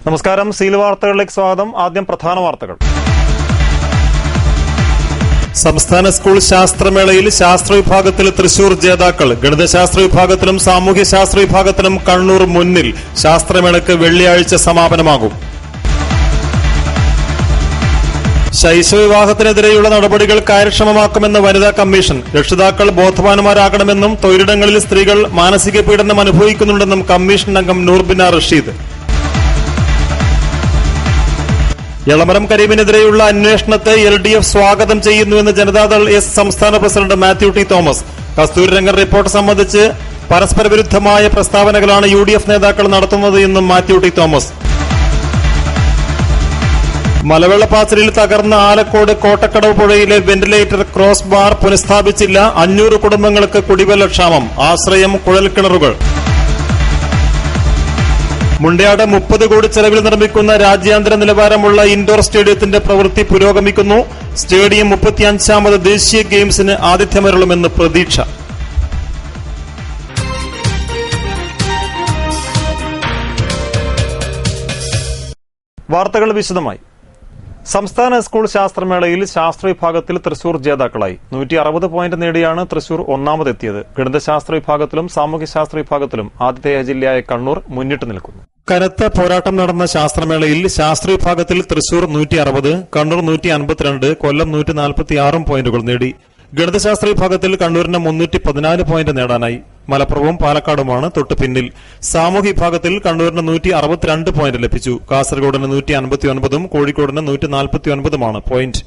നമസ്കാരം. സീൽ വാർത്തകളിലേക്ക് സ്വാഗതം. ആദ്യം പ്രധാന വാർത്തകൾ. സംസ്ഥാന സ്കൂൾ ശാസ്ത്രമേളയിൽ ശാസ്ത്ര വിഭാഗത്തിൽ തൃശൂർ ജേതാക്കൾ. ഗണിതശാസ്ത്ര വിഭാഗത്തിലും സാമൂഹ്യശാസ്ത്ര വിഭാഗത്തിലും കണ്ണൂർ മുന്നിൽ. ശാസ്ത്രമേളയ്ക്ക് വെള്ളിയാഴ്ച സമാപനമാകും. ശൈശവവിവാഹത്തിനെതിരെയുള്ള നടപടികൾ കാര്യക്ഷമമാക്കുമെന്ന് വനിതാ കമ്മീഷൻ. രക്ഷിതാക്കൾ ബോധവാന്മാരാകണമെന്നും തൊഴിലിടങ്ങളിൽ സ്ത്രീകൾ മാനസിക പീഡനം അനുഭവിക്കുന്നുണ്ടെന്നും കമ്മീഷൻ അംഗം നൂർബിന റഷീദ്. എളമരം കരീമിനെതിരെയുള്ള അന്വേഷണത്തെ LDF സ്വാഗതം ചെയ്യുന്നുവെന്ന് ജനതാദൾ എസ് സംസ്ഥാന president Mathew T Thomas. Kasturirangan report സംബന്ധിച്ച് പരസ്പര വിരുദ്ധമായ പ്രസ്താവനകളാണ് UDF നേതാക്കൾ നടത്തുന്നത് എന്നും മാത്യു ടി തോമസ്. മലവെള്ളപ്പാച്ചിലിൽ തകർന്ന ആലക്കോട് കോട്ടക്കടവ് പുഴയിലെ വെന്റിലേറ്റർ ക്രോസ് ബാർ പുനഃസ്ഥാപിച്ചില്ല. 500 കുടുംബങ്ങൾക്ക് കുടിവെള്ളക്ഷാമം. ആശ്രയം കുഴൽക്കിണറുകൾ. മുണ്ടയാട് 30 കോടി ചെലവിൽ നിർമ്മിക്കുന്ന രാജ്യാന്തര നിലവാരമുള്ള ഇൻഡോർ സ്റ്റേഡിയത്തിന്റെ പ്രവൃത്തി പുരോഗമിക്കുന്നു. സ്റ്റേഡിയം 35ാമത് ദേശീയ ഗെയിംസിന് ആതിഥ്യമരുളുമെന്ന് പ്രതീക്ഷ. വാർത്തകൾ വിശദമായി. സംസ്ഥാന സ്കൂൾ ശാസ്ത്രമേളയിൽ ശാസ്ത്ര വിഭാഗത്തിൽ തൃശൂർ ജേതാക്കളായി. 160 പോയിന്റ് നേടിയാണ് തൃശൂർ ഒന്നാമതെത്തിയത്. ഗണിതശാസ്ത്ര വിഭാഗത്തിലും സാമൂഹ്യശാസ്ത്ര വിഭാഗത്തിലും ആതിഥേയ ജില്ലയായ കണ്ണൂർ മുന്നിട്ട് നിൽക്കുന്നു. കനത്ത പോരാട്ടം നടന്ന ശാസ്ത്രമേളയിൽ ശാസ്ത്ര വിഭാഗത്തിൽ തൃശൂർ 160, കണ്ണൂർ 152, കൊല്ലം 146 പോയിന്റുകൾ നേടി. ഗണിതശാസ്ത്ര വിഭാഗത്തിൽ കണ്ണൂരിന് 314 പോയിന്റ് നേടാനായി. മലപ്പുറവും പാലക്കാടുമാണ് തൊട്ടു പിന്നിൽ. സാമൂഹ്യ വിഭാഗത്തിൽ കണ്ണൂരിന് 162 പോയിന്റ് ലഭിച്ചു. കാസർഗോഡിന് 159ഉം കോഴിക്കോടിന് 149ഉമാണ് പോയിന്റ്.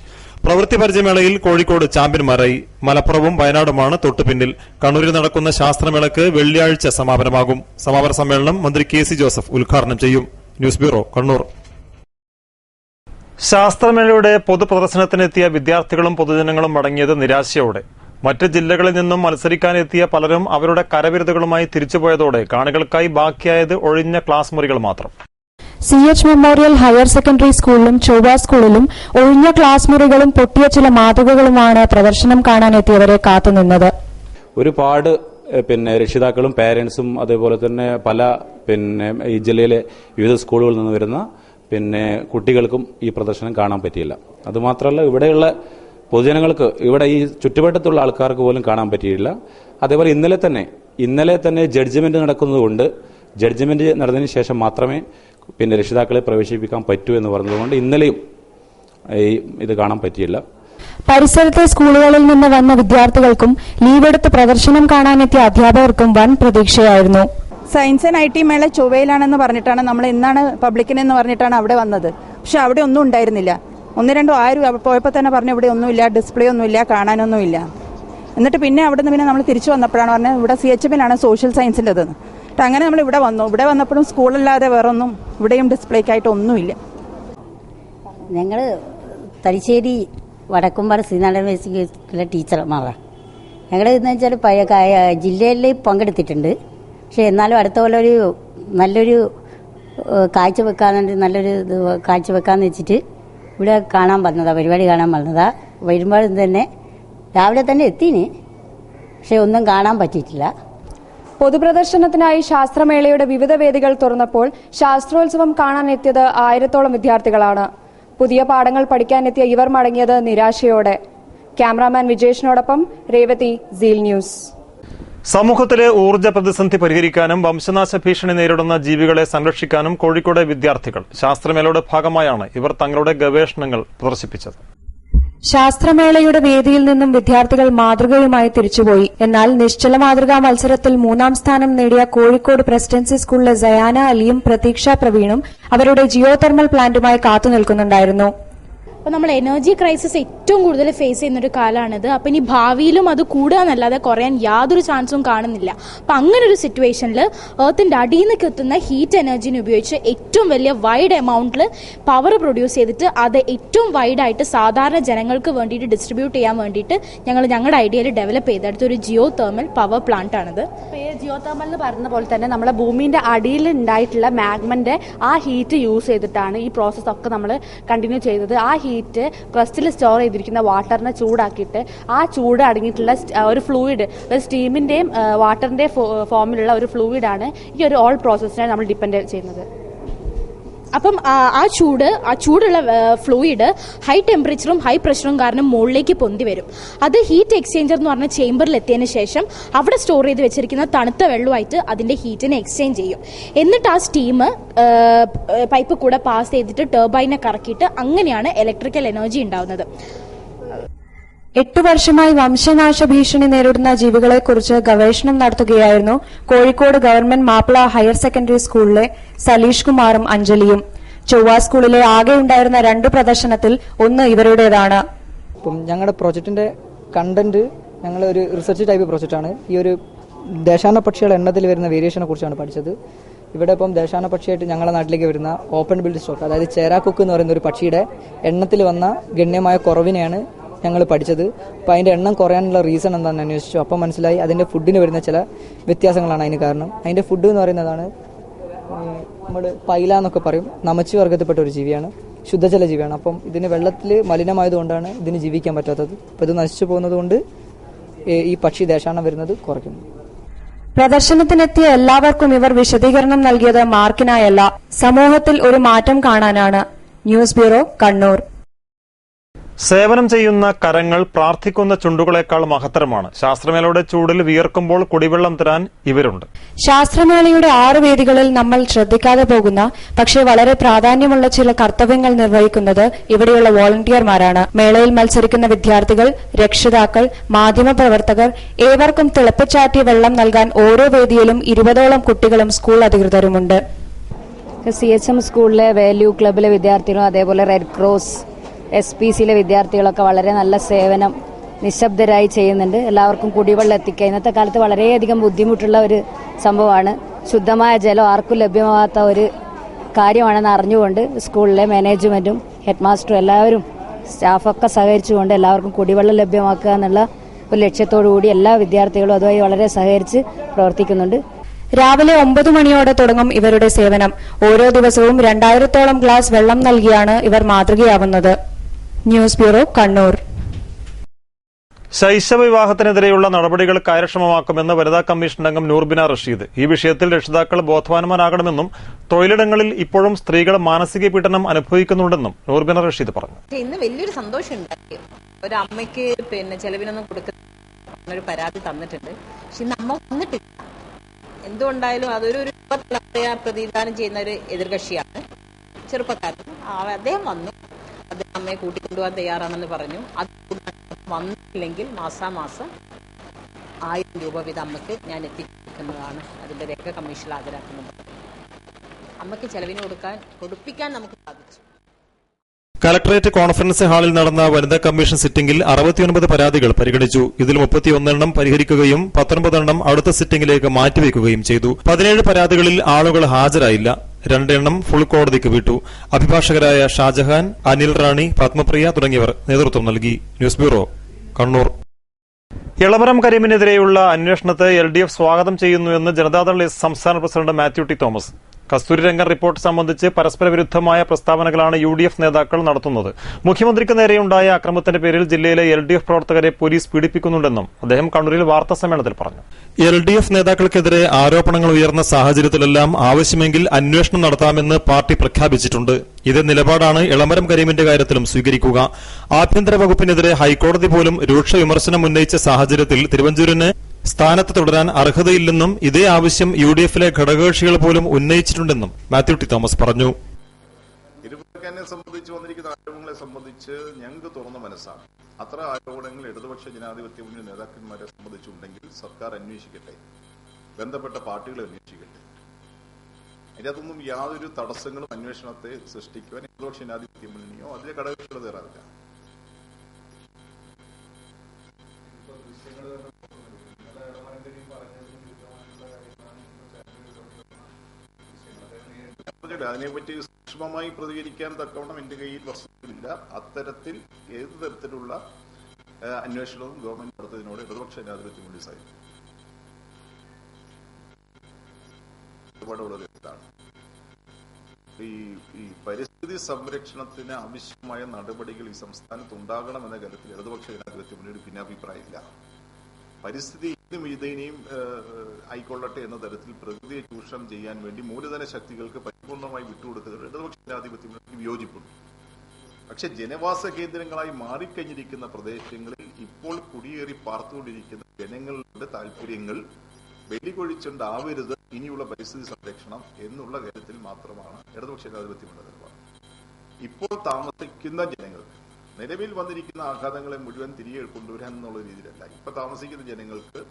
പ്രവൃത്തി പരിചയമേളയിൽ കോഴിക്കോട് ചാമ്പ്യന്മാരായി. മലപ്പുറവും വയനാടുമാണ് തൊട്ടു പിന്നിൽ. കണ്ണൂരിൽ നടക്കുന്ന ശാസ്ത്രമേളയ്ക്ക് വെള്ളിയാഴ്ച സമാപനമാകും. സമാപന സമ്മേളനം മന്ത്രി KC ജോസഫ് ഉദ്ഘാടനം ചെയ്യും. News bureau, Kannur. ശാസ്ത്രമേളയുടെ പൊതുപ്രദർശനത്തിനെത്തിയ വിദ്യാർത്ഥികളും പൊതുജനങ്ങളും മടങ്ങിയത് നിരാശയോടെ. മറ്റ് ജില്ലകളിൽ നിന്നും മത്സരിക്കാനെത്തിയ പലരും അവരുടെ കരവിരുതുകളുമായി തിരിച്ചുപോയതോടെ കാണികൾക്കായി ബാക്കിയായത് ഒഴിഞ്ഞ ക്ലാസ് മുറികൾ മാത്രം. CH മെമ്മോറിയൽ ഹയർ സെക്കൻഡറി സ്കൂളിലും ചൊവ്വ സ്കൂളിലും ഒഴിഞ്ഞ ക്ലാസ് മുറികളും പൊട്ടിയ ചില മാതൃകകളുമാണ് പ്രദർശനം കാണാനെത്തിയവരെ കാത്തുനിന്നത്. ഒരുപാട് രക്ഷിതാക്കളും പാരന്റ്സും അതേപോലെ തന്നെ പല ഈ ജില്ലയിലെ വിവിധ സ്കൂളുകളിൽ നിന്ന് വരുന്ന കുട്ടികൾക്കും ഈ പ്രദർശനം കാണാൻ പറ്റിയില്ല. അതുമാത്രമല്ല, ഇവിടെയുള്ള പൊതുജനങ്ങൾക്ക്, ഇവിടെ ഈ ചുറ്റുവട്ടത്തുള്ള ആൾക്കാർക്ക് പോലും കാണാൻ പറ്റിയില്ല. അതേപോലെ ഇന്നലെ തന്നെ ജഡ്ജ്മെന്റ് നടക്കുന്നതുകൊണ്ട് ജഡ്ജ്മെന്റ് നടന്നതിന് ശേഷം മാത്രമേ രക്ഷിതാക്കളെ പ്രവേശിപ്പിക്കാൻ പറ്റൂ എന്ന് പറഞ്ഞതുകൊണ്ട് ഇന്നലെയും ഇത് കാണാൻ പറ്റിയില്ല. പരിസരത്തെ സ്കൂളുകളിൽ നിന്ന് വന്ന വിദ്യാർത്ഥികൾക്കും ലീവെടുത്ത് പ്രദർശനം കാണാനെത്തിയ അധ്യാപകർക്കും വൻ പ്രതീക്ഷയായിരുന്നു. സയൻസ് ആൻഡ് IT മേള ചൊവ്വയിലാണെന്ന് പറഞ്ഞിട്ടാണ് നമ്മൾ എന്നാണ് പബ്ലിക്കിനെന്ന് പറഞ്ഞിട്ടാണ് അവിടെ വന്നത്. പക്ഷെ അവിടെ ഒന്നും ഉണ്ടായിരുന്നില്ല. 1-2 ആരും പോയപ്പോൾ തന്നെ പറഞ്ഞു ഇവിടെ ഒന്നുമില്ല, ഡിസ്പ്ലേ ഒന്നുമില്ല, കാണാനൊന്നുമില്ല. എന്നിട്ട് പിന്നെ അവിടെ നിന്ന് നമ്മൾ തിരിച്ചു വന്നപ്പോഴാണ് പറഞ്ഞത് ഇവിടെ CHMലാണ് സോഷ്യൽ സയൻസിൻ്റെതെന്ന്. അങ്ങനെ നമ്മൾ ഇവിടെ വന്നു. ഇവിടെ വന്നപ്പോഴും സ്കൂളല്ലാതെ വേറൊന്നും ഇവിടെയും ഡിസ്പ്ലേക്കായിട്ട് ഒന്നുമില്ല. ഞങ്ങൾ തലശ്ശേരി വടക്കുംപാട് ശ്രീനാരായണ മേസിലെ ടീച്ചർമാരാണ്. ഞങ്ങൾ എന്ന് വെച്ചാൽ ജില്ലയിൽ പങ്കെടുത്തിട്ടുണ്ട്. പക്ഷെ എന്നാലും അടുത്ത പോലെ നല്ലൊരു കാഴ്ചവെക്കാന്ന് വെച്ചിട്ട് ഇവിടെ കാണാൻ വന്നതാണ്, പരിപാടി കാണാൻ വന്നതാ. വരുമ്പോൾ തന്നെ രാവിലെ തന്നെ എത്തിന്, പക്ഷെ ഒന്നും കാണാൻ പറ്റിയിട്ടില്ല. പൊതുപ്രദർശനത്തിനായി ശാസ്ത്രമേളയുടെ വിവിധ വേദികൾ തുറന്നപ്പോൾ ശാസ്ത്രോത്സവം കാണാനെത്തിയത് 1000ഓളം വിദ്യാർത്ഥികളാണ്. പുതിയ പാഠങ്ങൾ പഠിക്കാനെത്തിയ ഇവർ മടങ്ങിയത് നിരാശയോടെ. ക്യാമറാമാൻ വിജേഷിനോടൊപ്പം രേവതി, സീൽ ന്യൂസ്. സമൂഹത്തിലെ ഊർജ്ജ പ്രതിസന്ധി പരിഹരിക്കാനും വംശനാശ ഭീഷണി നേരിടുന്ന ജീവികളെ സംരക്ഷിക്കാനും കോഴിക്കോട് വിദ്യാർത്ഥികൾ. ശാസ്ത്രമേളയുടെ ഭാഗമായാണ് ഇവർ തങ്ങളുടെ ഗവേഷണങ്ങൾ പ്രദർശിപ്പിച്ചത്. ശാസ്ത്രമേളയുടെ വേദിയിൽ നിന്നും വിദ്യാർത്ഥികൾ മാതൃകയുമായി തിരിച്ചുപോയി. എന്നാൽ നിശ്ചല മാതൃകാ മത്സരത്തിൽ 3ാം സ്ഥാനം നേടിയ കോഴിക്കോട് പ്രസിഡൻസി സ്കൂളിലെ സയാന അലിയും പ്രതീക്ഷ പ്രവീണും അവരുടെ ജിയോ തെർമൽ പ്ലാന്റുമായി കാത്തുനിൽക്കുന്നുണ്ടായിരുന്നു. അപ്പോൾ നമ്മൾ എനർജി ക്രൈസിസ് ഏറ്റവും കൂടുതൽ ഫേസ് ചെയ്യുന്നൊരു കാലമാണിത്. അപ്പം ഇനി ഭാവിയിലും അത് കൂടുക എന്നല്ലാതെ കുറയാൻ യാതൊരു ചാൻസും കാണുന്നില്ല. അപ്പം അങ്ങനെ ഒരു സിറ്റുവേഷനിൽ എർത്തിൻ്റെ അടിയിൽ നിന്ന് എത്തുന്ന ഹീറ്റ് എനർജിനെ ഉപയോഗിച്ച് ഏറ്റവും വലിയ വൈഡ് എമൗണ്ടിൽ പവർ പ്രൊഡ്യൂസ് ചെയ്തിട്ട് അത് ഏറ്റവും വൈഡായിട്ട് സാധാരണ ജനങ്ങൾക്ക് വേണ്ടിയിട്ട് ഡിസ്ട്രിബ്യൂട്ട് ചെയ്യാൻ വേണ്ടിയിട്ട് ഞങ്ങൾ ഞങ്ങളുടെ ഐഡിയയിൽ ഡെവലപ്പ് ചെയ്തെടുത്തൊരു ജിയോ തെർമൽ പവർ പ്ലാന്റ് ആണിത്. ജിയോ തെർമൽ എന്ന് പറയുന്ന പോലെ തന്നെ നമ്മളെ ഭൂമിൻ്റെ അടിയിൽ ഉണ്ടായിട്ടുള്ള മാഗ്മൻ്റെ ആ ഹീറ്റ് യൂസ് ചെയ്തിട്ടാണ് ഈ പ്രോസസ്സ് ഒക്കെ നമ്മൾ കണ്ടിന്യൂ ചെയ്തത്. ആ ഹീറ്റ് ക്രസ്റ്റിൽ സ്റ്റോർ ചെയ്തിരിക്കുന്ന വാട്ടറിനെ ചൂടാക്കിയിട്ട് ആ ചൂട് അടങ്ങിയിട്ടുള്ള ഒരു ഫ്ലൂയിഡ്, ഒരു സ്റ്റീമിൻ്റെയും വാട്ടറിൻ്റെ ഫോമിലുള്ള ഒരു ഫ്ലൂയിഡാണ് ഈ ഒരു ഓൾ പ്രോസസ്സിനെ നമ്മൾ ഡിപ്പെൻഡ് ചെയ്യുന്നത്. അപ്പം ആ ചൂടുള്ള ഫ്ലൂയിഡ് ഹൈ ടെമ്പറേച്ചറും ഹൈ പ്രഷറും കാരണം മുകളിലേക്ക് പൊന്തി വരും. അത് ഹീറ്റ് എക്സ്ചേഞ്ചർ എന്ന് പറഞ്ഞ ചേംബറിൽ എത്തിയതിനു ശേഷം അവിടെ സ്റ്റോർ ചെയ്ത് വെച്ചിരിക്കുന്ന തണുത്ത വെള്ളമായിട്ട് അതിന്റെ ഹീറ്റിനെ എക്സ്ചേഞ്ച് ചെയ്യും. എന്നിട്ട് ആ സ്റ്റീം പൈപ്പ് കൂടെ പാസ് ചെയ്തിട്ട് ടർബൈനെ കറക്കിയിട്ട് അങ്ങനെയാണ് ഇലക്ട്രിക്കൽ എനർജി ഉണ്ടാവുന്നത്. 8 വർഷമായി വംശനാശ ഭീഷണി നേരിടുന്ന ജീവികളെക്കുറിച്ച് ഗവേഷണം നടത്തുകയായിരുന്നു Kozhikode government Mappila higher secondary സ്കൂളിലെ സലീഷ് കുമാറും അഞ്ജലിയും. ചൊവ്വ സ്കൂളിലെ ആകെ ഉണ്ടായിരുന്ന 2 പ്രദർശനത്തിൽ ഒന്ന് ഇവരുടേതാണ്. ഇപ്പം ഞങ്ങളുടെ പ്രോജക്റ്റിന്റെ കണ്ടന്റ് ഞങ്ങൾ ഒരു റിസർച്ച് ടൈപ്പ് പ്രോജക്റ്റാണ്. ഈ ഒരു ദേശാടന പക്ഷികളുടെ എണ്ണത്തിൽ വരുന്ന വേരിയേഷനെ കുറിച്ചാണ് പഠിച്ചത്. ഇവിടെ ഇപ്പം ദേശാടന പക്ഷിയായിട്ട് ഞങ്ങളുടെ നാട്ടിലേക്ക് വരുന്ന ഓപ്പൺ ബിൽഡ് സ്റ്റോക്ക്, അതായത് ചേരാക്കുക്ക് എന്ന് പറയുന്ന ഒരു പക്ഷിയുടെ എണ്ണത്തിൽ വന്ന ഗണ്യമായ കുറവിനെയാണ് ഞങ്ങൾ പഠിച്ചത്. അപ്പോൾ അതിൻ്റെ എണ്ണം കുറയാനുള്ള റീസൺ എന്താണെന്ന് അന്വേഷിച്ചു. അപ്പം മനസ്സിലായി അതിൻ്റെ ഫുഡിന് വരുന്ന ചില വ്യത്യാസങ്ങളാണ് അതിന് കാരണം. അതിൻ്റെ ഫുഡ് എന്ന് പറയുന്നതാണ് നമ്മൾ പൈല എന്നൊക്കെ പറയും, നമച്ചി വർഗത്തിൽപ്പെട്ട ഒരു ജീവിയാണ്, ശുദ്ധജല ജീവിയാണ്. അപ്പം ഇതിന് വെള്ളത്തിൽ മലിനമായതുകൊണ്ടാണ് ഇതിന് ജീവിക്കാൻ പറ്റാത്തത്. അപ്പോൾ ഇത് നശിച്ചു പോകുന്നത് കൊണ്ട് ഈ പക്ഷി ദേശാടനം വരുന്നത് കുറയ്ക്കുന്നു. പ്രദർശനത്തിനെത്തിയ എല്ലാവർക്കും ഇവർ വിശദീകരണം നൽകിയത് മാർക്കിനായല്ല, സമൂഹത്തിൽ ഒരു മാറ്റം കാണാനാണ്. News bureau, Kannur. സേവനം ചെയ്യുന്ന കരങ്ങൾ പ്രാർത്ഥിക്കുന്ന ചുണ്ടുകളേക്കാൾ മഹത്തരമാണ്. ശാസ്ത്രമേളയുടെ ചൂടിൽ വിയർക്കുമ്പോൾ കുടിവെള്ളം തരാൻ ഇവരുണ്ട്. ശാസ്ത്രമേളയുടെ 6 വേദികളിൽ നമ്മൾ ശ്രദ്ധിക്കാതെ പോകുന്ന പക്ഷേ വളരെ പ്രാധാന്യമുള്ള ചില കർത്തവ്യങ്ങൾ നിർവഹിക്കുന്നത് ഇവിടെയുള്ള വോളണ്ടിയർമാരാണ്. മേളയിൽ മത്സരിക്കുന്ന വിദ്യാർത്ഥികൾ, രക്ഷിതാക്കൾ, മാധ്യമപ്രവർത്തകർ ഏവർക്കും തിളപ്പിച്ചാറ്റിയ വെള്ളം നൽകാൻ ഓരോ വേദിയിലും 20ഓളം കുട്ടികളും സ്കൂൾ അധികൃതരുമുണ്ട്. CHM സ്കൂളിലെ വാല്യൂ ക്ലബിലെ വിദ്യാർത്ഥികളും അതേപോലെ റെഡ് ക്രോസ് SPCയിലെ വിദ്യാർത്ഥികളൊക്കെ വളരെ നല്ല സേവനം നിശബ്ദരായി ചെയ്യുന്നുണ്ട്. എല്ലാവർക്കും കുടിവെള്ളം എത്തിക്കുക ഇന്നത്തെ കാലത്ത് വളരെയധികം ബുദ്ധിമുട്ടുള്ള ഒരു സംഭവമാണ്. ശുദ്ധമായ ജലം ആർക്കും ലഭ്യമാകാത്ത ഒരു കാര്യമാണെന്ന് അറിഞ്ഞുകൊണ്ട് സ്കൂളിലെ മാനേജ്മെന്റും ഹെഡ് മാസ്റ്ററും എല്ലാവരും സ്റ്റാഫൊക്കെ സഹകരിച്ചുകൊണ്ട് എല്ലാവർക്കും കുടിവെള്ളം ലഭ്യമാക്കുക എന്നുള്ള ഒരു ലക്ഷ്യത്തോടുകൂടി എല്ലാ വിദ്യാർത്ഥികളും അതുമായി വളരെ സഹകരിച്ച് പ്രവർത്തിക്കുന്നുണ്ട്. രാവിലെ 9 മണിയോടെ തുടങ്ങും ഇവരുടെ സേവനം. ഓരോ ദിവസവും 2000ഓളം ഗ്ലാസ് വെള്ളം നൽകിയാണ് ഇവർ മാതൃകയാവുന്നത്. News bureau, Kannur. ശൈശവ വിവാഹത്തിനെതിരെയുള്ള നടപടികൾ കാര്യക്ഷമമാക്കുമെന്ന് വനിതാ കമ്മീഷൻ അംഗം നൂർബിന റഷീദ്. ഈ വിഷയത്തിൽ രക്ഷിതാക്കൾ ബോധവാന്മാരാകണമെന്നും തൊഴിലിടങ്ങളിൽ ഇപ്പോഴും സ്ത്രീകൾ മാനസിക പീഡനം അനുഭവിക്കുന്നുണ്ടെന്നും നൂർബിന റഷീദ് പറഞ്ഞു. ഇന്ന് വലിയൊരു സന്തോഷം ഉണ്ടായി. ഒരു അമ്മയ്ക്ക് ചെലവിനൊന്നും കൊടുക്കുന്ന ഒരു പരാതി തന്നിട്ടുണ്ട്. പക്ഷെ ഇന്ന് അമ്മ വന്നിട്ടില്ല. എന്തുകൊണ്ടായാലും അതൊരു പ്രതിദാനം ചെയ്യുന്ന ഒരു എതിർകക്ഷിയാണ്, ചെറുപ്പക്കാരൻ. അദ്ദേഹം വന്നു, അദ്ദേഹം അമ്മയെ കൂട്ടിക്കൊണ്ടുപോകാൻ തയ്യാറാണെന്ന് പറഞ്ഞു. അത് വന്നില്ലെങ്കിൽ മാസാമാസം 1000 രൂപ വീതം അമ്മയ്ക്ക് ഞാൻ എത്തിക്കുന്നതാണ്. അതിന്റെ രേഖ കമ്മീഷനിൽ ഹാജരാക്കുന്നത്. അമ്മയ്ക്ക് ചെലവിന് കൊടുപ്പിക്കാൻ നമുക്ക് സാധിച്ചു. കലക്ടറേറ്റ് കോൺഫറൻസ് ഹാളിൽ നടന്ന വനിതാ കമ്മീഷൻ സിറ്റിംഗിൽ 69 പരാതികൾ പരിഗണിച്ചു. ഇതിൽ 31 പരിഹരിക്കുകയും 19 അടുത്ത സിറ്റിംഗിലേക്ക് മാറ്റിവെക്കുകയും ചെയ്തു. 17 പരാതികളിൽ ആളുകൾ ഹാജരായില്ല. 2 ഫുൾ കോടതിക്ക് വിട്ടു. അഭിഭാഷകരായ ഷാജഹാൻ, അനിൽ റാണി, പത്മപ്രിയ തുടങ്ങിയവർ നേതൃത്വം നൽകി. News bureau, Kannur. എളമരം കരീമിനെതിരെയുള്ള അന്വേഷണത്തെ LDF സ്വാഗതം ചെയ്യുന്നുവെന്ന് ജനതാദൾ സംസ്ഥാന president Mathew T Thomas. Kasturirangan report സംബന്ധിച്ച് പരസ്പര വിരുദ്ധമായ പ്രസ്താവനകളാണ് UDF നേതാക്കൾ നടത്തുന്നത്. മുഖ്യമന്ത്രിക്ക് നേരെയുണ്ടായ അക്രമത്തിന്റെ പേരിൽ ജില്ലയിലെ LDF പ്രവർത്തകരെ പോലീസ് പീഡിപ്പിക്കുന്നുണ്ടെന്നും അദ്ദേഹം കണ്ണൂരിൽ വാർത്താസമ്മേളനത്തിൽ പറഞ്ഞു. LDF നേതാക്കൾക്കെതിരെ ആരോപണങ്ങൾ ഉയർന്ന സാഹചര്യത്തിലെല്ലാം ആവശ്യമെങ്കിൽ അന്വേഷണം നടത്താമെന്ന് പാർട്ടി പ്രഖ്യാപിച്ചിട്ടുണ്ട്. ഇതേ നിലപാടാണ് എളമരം കരീമിന്റെ കാര്യത്തിലും സ്വീകരിക്കുക. ആഭ്യന്തര വകുപ്പിനെതിരെ ഹൈക്കോടതി പോലും രൂക്ഷ വിമർശനം ഉന്നയിച്ച സാഹചര്യത്തിൽ തിരുവഞ്ചൂരിന് സ്ഥാനത്ത് തുടരാൻ അർഹതയില്ലെന്നും ഇതേ ആവശ്യം UDFിലെ ഘടകകക്ഷികൾ പോലും ഉന്നയിച്ചിട്ടുണ്ടെന്നും മാത്യു ടി തോമസ് പറഞ്ഞു. ഇരുപത്തിനെ സംബന്ധിച്ച് വന്നിരിക്കുന്ന ആരോപണങ്ങളെ സംബന്ധിച്ച് ഞങ്ങൾക്ക് തുറന്ന മനസ്സാണ്. അത്ര ആരോപണങ്ങൾ ഇടതുപക്ഷ ജനാധിപത്യ മുന്നണി നേതാക്കന്മാരെ സംബന്ധിച്ചുണ്ടെങ്കിൽ സർക്കാർ അന്വേഷിക്കട്ടെ, ബന്ധപ്പെട്ട പാർട്ടികൾ അന്വേഷിക്കട്ടെ. അതിനകത്തൊന്നും യാതൊരു തടസ്സങ്ങളും അന്വേഷണത്തെ സൃഷ്ടിക്കുവാൻ ഇടതുപക്ഷ ജനാധിപത്യ മുന്നണിയോ അതിലെ ഘടകകക്ഷികൾ തയ്യാറാവില്ല. അതിനെപ്പറ്റി സൂക്ഷ്മമായി പ്രതികരിക്കാൻ തക്കവണ്ണം എന്റെ കയ്യിൽ വസ്തുതകളില്ല. അത്തരത്തിൽ ഏത് തരത്തിലുള്ള അന്വേഷണവും ഗവൺമെന്റ് നടത്തുന്നതിനോട് ഇടതുപക്ഷ ജനാധിപത്യ മുന്നണി സാധിക്കും. വളരെ ഇതാണ് ഈ പരിസ്ഥിതി സംരക്ഷണത്തിന് ആവശ്യമായ നടപടികൾ ഈ സംസ്ഥാനത്ത് ഉണ്ടാകണമെന്ന കാര്യത്തിൽ ഇടതുപക്ഷ ജനാധിപത്യ മുന്നണി ഭിന്നാഭിപ്രായമില്ല. പരിസ്ഥിതി ഇതിനെയും ആയിക്കൊള്ളട്ടെ എന്ന തരത്തിൽ പ്രകൃതിയെ ചൂഷണം ചെയ്യാൻ വേണ്ടി മൂലധന ശക്തികൾക്ക് പരിപൂർണമായി വിട്ടുകൊടുക്കുന്നത് ഇടതുപക്ഷ ജനാധിപത്യത്തിന് വിയോജിപ്പുണ്ട്. പക്ഷെ ജനവാസ കേന്ദ്രങ്ങളായി മാറിക്കഴിഞ്ഞിരിക്കുന്ന പ്രദേശങ്ങളിൽ ഇപ്പോൾ കുടിയേറി പാർത്തുകൊണ്ടിരിക്കുന്ന ജനങ്ങളുടെ താല്പര്യങ്ങൾ വെല്ലുകൊഴിച്ചുണ്ടാവരുത് ഇനിയുള്ള പരിസ്ഥിതി സംരക്ഷണം എന്നുള്ള കാര്യത്തിൽ മാത്രമാണ് ഇടതുപക്ഷ ജനാധിപത്യമുള്ള നിലപാട്. ഇപ്പോൾ താമസിക്കുന്ന ജനങ്ങൾക്ക് നിലവിൽ വന്നിരിക്കുന്ന ആഘാതങ്ങളെ മുഴുവൻ തിരികെ കൊണ്ടുവരാൻ എന്നുള്ള രീതിയിലല്ല, ഇപ്പൊ താമസിക്കുന്ന ജനങ്ങൾക്ക്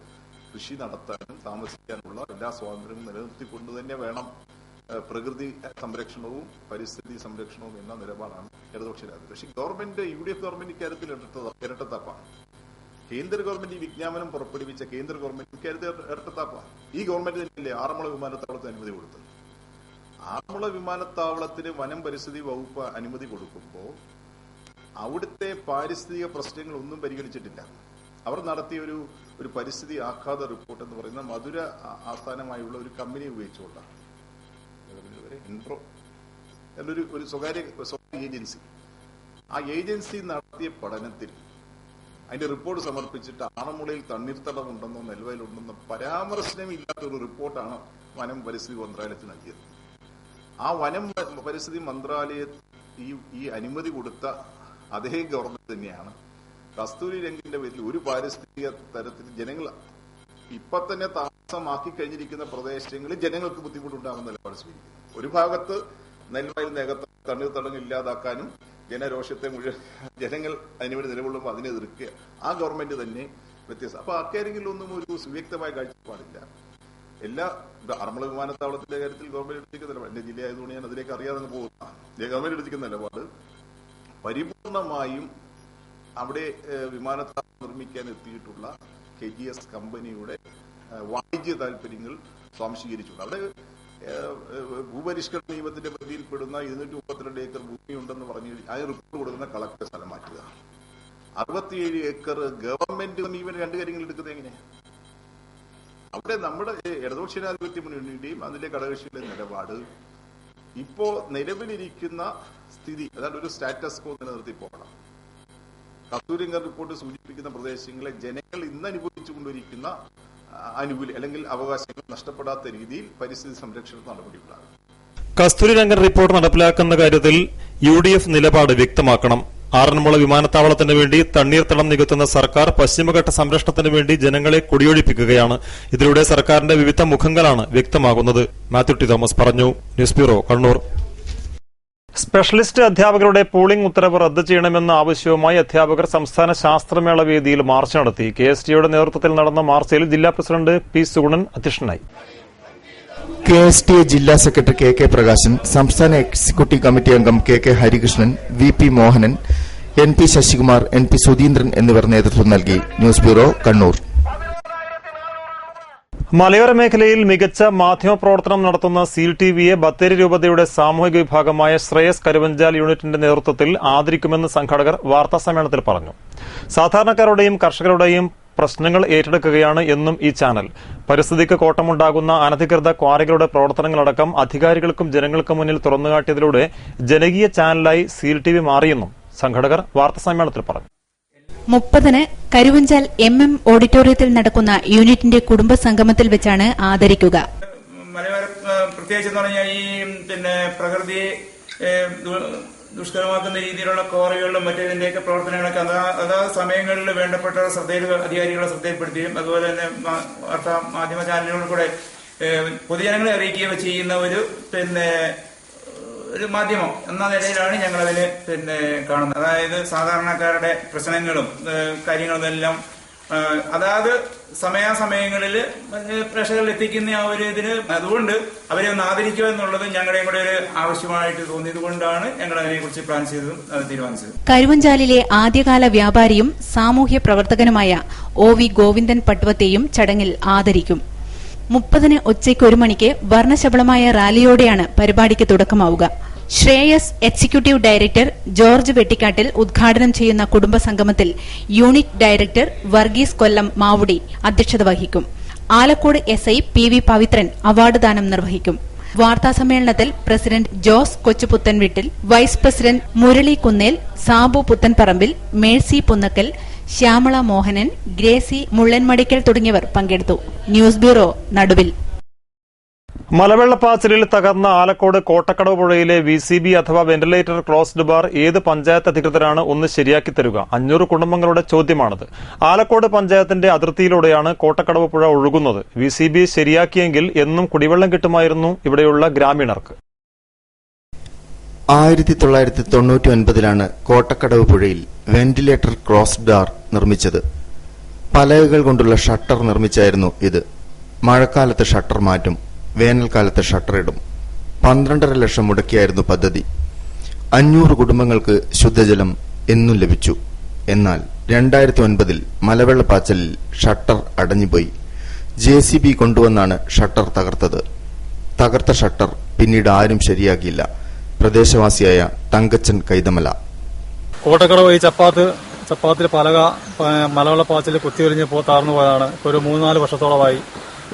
കൃഷി നടത്താനും താമസിക്കാനുള്ള എല്ലാ സ്വാതന്ത്ര്യവും നിലനിർത്തിക്കൊണ്ട് തന്നെ വേണം പ്രകൃതി സംരക്ഷണവും പരിസ്ഥിതി സംരക്ഷണവും എന്ന നിലപാടാണ് ഇടതുപക്ഷ ജനാധിപത്യം. പക്ഷേ ഗവൺമെന്റ് UDF ഗവൺമെന്റ് ഇക്കാര്യത്തിൽ ഇരട്ടത്താപ്പാണ്. കേന്ദ്ര ഗവൺമെന്റ് ഈ വിജ്ഞാപനം പുറപ്പെടുവിച്ച കേന്ദ്ര ഗവൺമെന്റ് ഇക്കാര്യത്തിൽ ഇരട്ടത്താപ്പാണ്. ഈ ഗവൺമെന്റ് തന്നെയല്ലേ ആറന്മുള വിമാനത്താവളത്തിന് അനുമതി കൊടുത്തത്. ആറന്മുള വിമാനത്താവളത്തിന് വനം പരിസ്ഥിതി വകുപ്പ് അനുമതി കൊടുക്കുമ്പോൾ അവിടുത്തെ പാരിസ്ഥിതിക പ്രശ്നങ്ങൾ ഒന്നും പരിഗണിച്ചിട്ടില്ല. അവർ നടത്തിയ ഒരു പരിസ്ഥിതി ആഘാത റിപ്പോർട്ട് എന്ന് പറയുന്ന മധുര ആസ്ഥാനമായുള്ള ഒരു കമ്പനി ഉപയോഗിച്ചുകൊണ്ടാണ് ഇൻട്രോ എന്നൊരു സ്വകാര്യ ഏജൻസി. ആ ഏജൻസി നടത്തിയ പഠനത്തിൽ അതിന്റെ റിപ്പോർട്ട് സമർപ്പിച്ചിട്ട് ആറന്മുളയിൽ തണ്ണീർത്തടം ഉണ്ടെന്നോ നെൽവയലുണ്ടെന്നോ പരാമർശനമില്ലാത്ത ഒരു റിപ്പോർട്ടാണ് വനം പരിസ്ഥിതി മന്ത്രാലയത്തിന് നൽകിയത്. ആ വനം പരിസ്ഥിതി മന്ത്രാലയ ഈ അനുമതി കൊടുത്ത അതേ ഗവൺമെന്റ് തന്നെയാണ് കസ്തൂരി രംഗിന്റെ പേരിൽ ഒരു പാരിസ്ഥിതിക തരത്തിൽ ജനങ്ങൾ ഇപ്പൊ തന്നെ താമസമാക്കി കഴിഞ്ഞിരിക്കുന്ന പ്രദേശങ്ങളിൽ ജനങ്ങൾക്ക് ബുദ്ധിമുട്ടുണ്ടാകുന്ന നിലപാട് സ്വീകരിക്കുന്നു. ഒരു ഭാഗത്ത് നെൽവയൽ നേകത്ത് തണ്ണീർത്തടങ്ങൾ ഇല്ലാതാക്കാനും ജനരോഷത്തെ മുഴുവൻ ജനങ്ങൾ അതിനുവേണ്ടി നിലകൊള്ളുമ്പോൾ അതിനെ എതിർക്കുക ആ ഗവൺമെന്റ് തന്നെ വ്യത്യസ്തം. അപ്പൊ അക്കാര്യങ്ങളിലൊന്നും ഒരു സുവ്യക്തമായ കാഴ്ചപ്പാടില്ല. എല്ലാ ആറന്മുള വിമാനത്താവളത്തിന്റെ കാര്യത്തിൽ ഗവൺമെന്റ് എടുത്തിരിക്കുന്ന നിലപാട്, എന്റെ ജില്ലയായതുകൊണ്ട് ഞാൻ അതിലേക്ക് അറിയാതെ പോകുന്ന ഗവൺമെന്റ് എടുത്തിരിക്കുന്ന നിലപാട് പരിപൂർണമായും അവിടെ വിമാനത്താവളം നിർമ്മിക്കാൻ എത്തിയിട്ടുള്ള KGS കമ്പനിയുടെ വാണിജ്യ താല്പര്യങ്ങൾ സ്വാംശീകരിച്ചിട്ടുണ്ട്. അവിടെ ഭൂപരിഷ്കരണ നിയമത്തിന്റെ പരിധിയിൽപ്പെടുന്ന 232 ഏക്കർ ഭൂമിയുണ്ടെന്ന് പറഞ്ഞ് ആ റിപ്പോർട്ട് കൊടുക്കുന്ന കളക്ടർ സ്ഥലം മാറ്റുക. 67 ഏക്കർ ഗവൺമെന്റ് സമീപനം രണ്ട് കാര്യങ്ങൾ എടുക്കുന്നത് എങ്ങനെയാണ്? അവിടെ നമ്മുടെ ഇടതുപക്ഷ ജനാധിപത്യ മുന്നണിയുടെയും അതിലെ ഘടകകക്ഷികളുടെ നിലപാട് ഇപ്പോ നിലവിലിരിക്കുന്ന സ്ഥിതി, അതായത് ഒരു സ്റ്റാറ്റസ് കോ നിലനിർത്തി പോകണം. കസ്തൂരിരംഗൻ റിപ്പോർട്ട് സൂചിപ്പിക്കുന്ന പ്രദേശങ്ങളെ ജനങ്ങൾ ഇന്ന് അനുഭവിച്ചുകൊണ്ടിരിക്കുന്ന ആനുകൂല്യം അല്ലെങ്കിൽ അവകാശങ്ങൾ നഷ്ടപ്പെടാത്ത രീതിയിൽ പരിസ്ഥിതി സംരക്ഷണ നടപടി ഉണ്ടാകും. കസ്തൂരിരംഗൻ റിപ്പോർട്ട് നടപ്പിലാക്കുന്ന കാര്യത്തിൽ UDF നിലപാട് വ്യക്തമാക്കണം. ആറന്മുള വിമാനത്താവളത്തിന് വേണ്ടി തണ്ണീർത്തടം നികത്തുന്ന സർക്കാർ പശ്ചിമഘട്ട സംരക്ഷണത്തിന് വേണ്ടി ജനങ്ങളെ കുടിയൊഴിപ്പിക്കുകയാണ്. ഇതിലൂടെ സർക്കാരിന്റെ വിവിധ മുഖങ്ങളാണ് വ്യക്തമാകുന്നത്. മാത്യു ടി തോമസ് പറഞ്ഞു. News bureau, Kannur. സ്പെഷ്യലിസ്റ്റ് അധ്യാപകരുടെ പൂളിംഗ് ഉത്തരവ് റദ്ദ് ചെയ്യണമെന്ന ആവശ്യവുമായി അധ്യാപകർ സംസ്ഥാന ശാസ്ത്രമേള വേദിയിൽ മാർച്ച് നടത്തി. KSTയുടെ നേതൃത്വത്തിൽ നടന്ന മാർച്ചിൽ ജില്ലാ പ്രസിഡന്റ് P. സുഗുണൻ അധ്യക്ഷനായി. KSTA ജില്ലാ സെക്രട്ടറി KK പ്രകാശൻ, സംസ്ഥാന എക്സിക്യൂട്ടീവ് കമ്മിറ്റി അംഗം KK Harikrishnan, VP Mohanan, NP Sasikumar, NP Sudheendran എന്നിവർ നേതൃത്വം നൽകി. News bureau, Kannur. മലയോര മേഖലയിൽ മികച്ച മാധ്യമപ്രവർത്തനം നടത്തുന്ന സീൽ TVയെ ബത്തേരി രൂപതയുടെ സാമൂഹിക വിഭാഗമായ ശ്രേയസ് കരുവഞ്ചാൽ യൂണിറ്റിന്റെ നേതൃത്വത്തിൽ ആദരിക്കുമെന്ന് സംഘാടകർ വാർത്താസമ്മേളനത്തിൽ പറഞ്ഞു. സാധാരണക്കാരുടെയും കർഷകരുടെയും പ്രശ്നങ്ങൾ ഏറ്റെടുക്കുകയാണ് എന്നും ഈ ചാനൽ. പരിസ്ഥിതിക്ക് കോട്ടമുണ്ടാകുന്ന അനധികൃത ക്വാറികളുടെ പ്രവർത്തനങ്ങളടക്കം അധികാരികൾക്കും ജനങ്ങൾക്കും മുന്നിൽ തുറന്നുകാട്ടിയതിലൂടെ ജനകീയ ചാനലായി സീൽ TV മാറിയെന്നും സംഘാടകർ വാർത്താസമ്മേളനത്തിൽ പറഞ്ഞു. 30-ന് കരുവഞ്ചാൽ MM ഓഡിറ്റോറിയത്തിൽ നടക്കുന്ന യൂണിറ്റിന്റെ കുടുംബസംഗമത്തിൽ വെച്ചാണ് ആദരിക്കുക. മലയോര പ്രത്യേകിച്ച് എന്ന് പറഞ്ഞാൽ ഈ പ്രകൃതിയെ ദുഷ്കരമാക്കുന്ന രീതിയിലുള്ള ക്വാറികളിലും മറ്റേതിന്റെയൊക്കെ പ്രവർത്തനങ്ങളൊക്കെ അതാത് സമയങ്ങളിൽ വേണ്ടപ്പെട്ട അധികാരികളെ ശ്രദ്ധയിൽപ്പെടുത്തുകയും അതുപോലെ തന്നെ വാർത്താ മാധ്യമ ചാനലുകളിൽ കൂടെ പൊതുജനങ്ങളെ അറിയിക്കുകയും ചെയ്യുന്ന ഒരു മാധ്യമം എന്ന നിലയിലാണ് ഞങ്ങളതിന് കാണുന്നത്. അതായത് സാധാരണക്കാരുടെ പ്രശ്നങ്ങളും കാര്യങ്ങളും എല്ലാം അതാത് സമയാസമയങ്ങളിൽ പ്രേക്ഷകരിൽ എത്തിക്കുന്ന ആ ഒരു ഇതിന് അതുകൊണ്ട് അവരെ ഒന്ന് ആദരിക്കുക എന്നുള്ളത് ഞങ്ങളുടെയും കൂടെ ഒരു ആവശ്യമായിട്ട് തോന്നിയത് കൊണ്ടാണ് ഞങ്ങൾ അതിനെക്കുറിച്ച് പ്ലാൻ ചെയ്തതും അത് തീരുമാനിച്ചത്. കരുവഞ്ചാലിലെ ആദ്യകാല വ്യാപാരിയും സാമൂഹ്യ പ്രവർത്തകനുമായ OV ഗോവിന്ദൻ പട്വത്തെയും ചടങ്ങിൽ ആദരിക്കും. 30-ന് ഉച്ചയ്ക്ക് 1 മണിക്ക് വർണ്ണശബളമായ റാലിയോടെയാണ് പരിപാടിക്ക് തുടക്കമാവുക. ശ്രേയസ് എക്സിക്യൂട്ടീവ് ഡയറക്ടർ ജോർജ് വെട്ടിക്കാട്ടിൽ ഉദ്ഘാടനം ചെയ്യുന്ന കുടുംബസംഗമത്തിൽ യൂണിറ്റ് ഡയറക്ടർ വർഗീസ് കൊല്ലം മാവുടി അധ്യക്ഷത വഹിക്കും. Alakode SI PV Pavithran award ദാനം നിർവഹിക്കും. വാർത്താസമ്മേളനത്തിൽ president Jose Kochuputhenveettil, vice president Murali Kunnel, Sabu Puthenparambil, Mercy Punnackal, Shyamala Mohanan, Gracy Mullanmadikkal തുടങ്ങിയവർ പങ്കെടുത്തു. ന്യൂസ് ബ്യൂറോ, നടുവിൽ. മലവെള്ളപ്പാച്ചിലിൽ തകർന്ന ആലക്കോട് കോട്ടക്കടവ് പുഴയിലെ VCB അഥവാ വെന്റിലേറ്റർ ക്ലോസ്ഡ് ബാർ ഏത് പഞ്ചായത്ത് അധികൃതരാണ് ഒന്ന് ശരിയാക്കി തരുക? 500 കുടുംബങ്ങളുടെ ചോദ്യമാണത്. ആലക്കോട് പഞ്ചായത്തിന്റെ അതിർത്തിയിലൂടെയാണ് കോട്ടക്കടവ് പുഴ ഒഴുകുന്നത്. VCB ശരിയാക്കിയെങ്കിൽ എന്നും കുടിവെള്ളം കിട്ടുമായിരുന്നു ഇവിടെയുള്ള ഗ്രാമീണർക്ക്. 1999 കോട്ടക്കടവ് പുഴയിൽ വെന്റിലേറ്റർ ക്ലോസ്ഡ് ബാർ നിർമ്മിച്ചത്. പലകകൾ കൊണ്ടുള്ള ഷട്ടർ നിർമ്മിച്ചായിരുന്നു ഇത്. മഴക്കാലത്ത് ഷട്ടർ മാറ്റും, വേനൽക്കാലത്ത് ഷട്ടറിടും. 12.5 ലക്ഷം മുടക്കിയായിരുന്നു പദ്ധതി. 500 കുടുംബങ്ങൾക്ക് ശുദ്ധജലം എന്നും ലഭിച്ചു. എന്നാൽ 2009 മലവെള്ളപ്പാച്ചലിൽ ഷട്ടർ അടഞ്ഞുപോയി. JCB കൊണ്ടുവന്നാണ് ഷട്ടർ തകർത്തത്. തകർത്ത ഷട്ടർ പിന്നീട് ആരും ശരിയാക്കിയില്ല. പ്രദേശവാസിയായ തങ്കച്ചൻ കൈതമല. കോട്ടക്കടവ് ഈ ചപ്പാത്തിലെ പലക മലവെള്ളപ്പാച്ചിൽ കുത്തിയൊലിഞ്ഞ് താർന്നു പോയതാണ്. ഒരു 3-4 വർഷത്തോളമായി.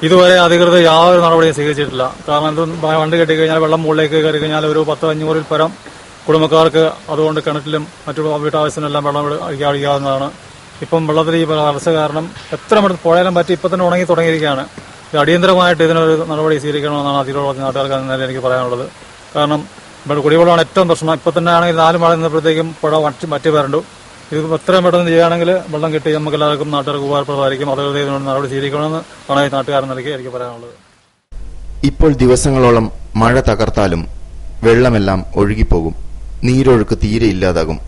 ഇതുവരെ അധികൃതർ യാതൊരു നടപടിയും സ്വീകരിച്ചിട്ടില്ല. കാരണം ഇത് വണ്ടി കെട്ടിക്കഴിഞ്ഞാൽ വെള്ളം മുകളിലേക്ക് കയറി കഴിഞ്ഞാൽ ഒരു 10-500 പരം കുടുംബക്കാർക്ക് അതുകൊണ്ട് കിണറ്റിലും മറ്റു വീട്ടാവശ്യത്തിനെല്ലാം വെള്ളം അടിക്കാവുന്നതാണ്. ഇപ്പം വെള്ളത്തിൽ ഈ വളർച്ച കാരണം എത്ര മടങ്ങ് പുഴയിലും പറ്റി ഇപ്പം തന്നെ ഉണങ്ങി തുടങ്ങിയിരിക്കുകയാണ്. അടിയന്തരമായിട്ട് ഇതിനൊരു നടപടി സ്വീകരിക്കണമെന്നാണ് അതിലുള്ള നാട്ടുകാർക്ക് എന്നാലും എനിക്ക് പറയാനുള്ളത്. കാരണം ഇവിടെ കുടിവെള്ളമാണ് ഏറ്റവും പ്രശ്നം. ഇപ്പം തന്നെ ആണെങ്കിൽ 4 മഴ നിന്നപ്പോഴത്തേക്കും പുഴ വറ്റി വരണ്ടു. ഇത് എത്രയും പെട്ടെന്ന് ചെയ്യുകയാണെങ്കിൽ വെള്ളം കിട്ടി നമുക്ക് എല്ലാവർക്കും നാട്ടുകാർക്ക് ഉപകാരപ്രദമായിരിക്കും. അധികൃതർ ഇതിനോട് നടപടി സ്വീകരിക്കണമെന്ന് ആണ് ഈ നാട്ടുകാരൻ നിലയ്ക്ക് എനിക്ക് പറയാനുള്ളത്. ഇപ്പോൾ ദിവസങ്ങളോളം മഴ തകർത്താലും വെള്ളമെല്ലാം ഒഴുകിപ്പോകും. നീരൊഴുക്ക് തീരെ ഇല്ലാതാകും.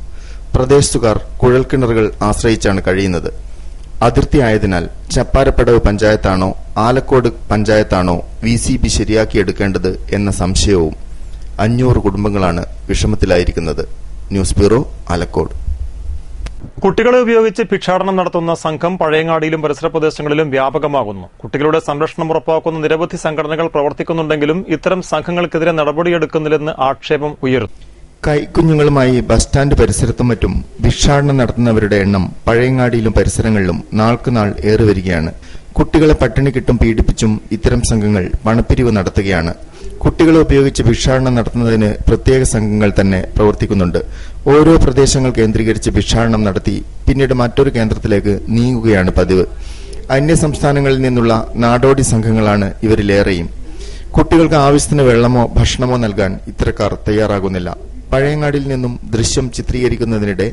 പ്രദേശത്തുകാർ കുഴൽക്കിണറുകൾ ആശ്രയിച്ചാണ് കഴിയുന്നത്. അതിർത്തി ആയതിനാൽ ചപ്പാരപ്പടവ് പഞ്ചായത്താണോ ആലക്കോട് പഞ്ചായത്താണോ VCB ശരിയാക്കിയെടുക്കേണ്ടത് എന്ന സംശയവും 500 കുടുംബങ്ങളാണ് വിഷമത്തിലായിരിക്കുന്നത്. News bureau, Alakode. കുട്ടികളെ ഉപയോഗിച്ച് ഭിക്ഷാടനം നടത്തുന്ന സംഘം പഴയങ്ങാടിയിലും പരിസര പ്രദേശങ്ങളിലും വ്യാപകമാകുന്നു. കുട്ടികളുടെ സംരക്ഷണം ഉറപ്പാക്കുന്ന നിരവധി സംഘടനകൾ പ്രവർത്തിക്കുന്നുണ്ടെങ്കിലും ഇത്തരം സംഘങ്ങൾക്കെതിരെ നടപടിയെടുക്കുന്നില്ലെന്ന് ആക്ഷേപം ഉയർന്നു. കൈക്കുഞ്ഞുങ്ങളുമായി ബസ് സ്റ്റാൻഡ് പരിസരത്തും മറ്റും ഭിക്ഷാടനം നടത്തുന്നവരുടെ എണ്ണം പഴയങ്ങാടിയിലും പരിസരങ്ങളിലും നാൾക്കുനാൾ ഏറിവരികയാണ്. കുട്ടികളെ പട്ടിണി കിട്ടും പീഡിപ്പിച്ചും ഇത്തരം സംഘങ്ങൾ പണപ്പിരിവ് നടത്തുകയാണ്. കുട്ടികളെ ഉപയോഗിച്ച് ഭിക്ഷാടനം നടത്തുന്നതിന് പ്രത്യേക സംഘങ്ങൾ തന്നെ പ്രവർത്തിക്കുന്നുണ്ട്. ഓരോ പ്രദേശങ്ങൾ കേന്ദ്രീകരിച്ച് ഭിക്ഷാടനം നടത്തി പിന്നീട് മറ്റൊരു കേന്ദ്രത്തിലേക്ക് നീങ്ങുകയാണ് പതിവ്. അന്യസംസ്ഥാനങ്ങളിൽ നിന്നുള്ള നാടോടി സംഘങ്ങളാണ് ഇവരിലേറെയും. കുട്ടികൾക്ക് ആവശ്യത്തിന് വെള്ളമോ ഭക്ഷണമോ നൽകാൻ ഇത്തരക്കാർ തയ്യാറാകുന്നില്ല. പഴയങ്ങാടിയിൽ നിന്നും ദൃശ്യം ചിത്രീകരിക്കുന്നതിനിടെ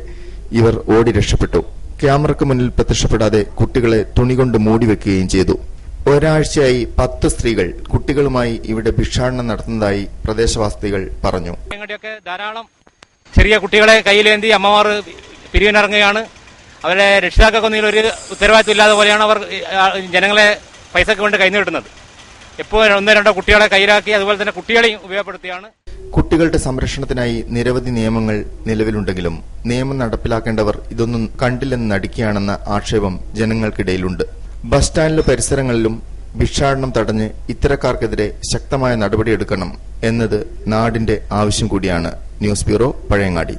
ഇവർ ഓടി രക്ഷപ്പെട്ടു. ക്യാമറയ്ക്ക് മുന്നിൽ പ്രത്യക്ഷപ്പെടാതെ കുട്ടികളെ തുണികൊണ്ട് മൂടിവെക്കുകയും ചെയ്തു. ഒരാഴ്ചയായി 10 സ്ത്രീകൾ കുട്ടികളുമായി ഇവിടെ ഭിക്ഷാടനം നടത്തുന്നതായി പ്രദേശവാസികൾ പറഞ്ഞു. ധാരാളം ചെറിയ കുട്ടികളെ കയ്യിലേന്തി അമ്മമാർ പിരിവിനിറങ്ങുകയാണ്. അവരെ രക്ഷിതാക്കൾക്കൊന്നും ഒരു ഉത്തരവാദിത്വം ഇല്ലാതെ പോലെയാണ് അവർ ജനങ്ങളെ പൈസക്ക് വേണ്ടി കൈനീട്ടുന്നത്. എപ്പോൾ 1-2 കുട്ടികളെ കയ്യിലാക്കി അതുപോലെ തന്നെ കുട്ടികളെയും ഉപയോഗപ്പെടുത്തിയാണ്. കുട്ടികളുടെ സംരക്ഷണത്തിനായി നിരവധി നിയമങ്ങൾ നിലവിലുണ്ടെങ്കിലും നിയമം നടപ്പിലാക്കേണ്ടവർ ഇതൊന്നും കണ്ടില്ലെന്ന് നടിക്കുകയാണെന്ന ആക്ഷേപം ജനങ്ങൾക്കിടയിലുണ്ട്. ബസ് സ്റ്റാൻഡിലും പരിസരങ്ങളിലും ഭിക്ഷാടനം തടഞ്ഞ് ഇത്തരക്കാർക്കെതിരെ ശക്തമായ നടപടിയെടുക്കണം എന്നത് നാടിന്റെ ആവശ്യം കൂടിയാണ്. News bureau, Pazhayangadi.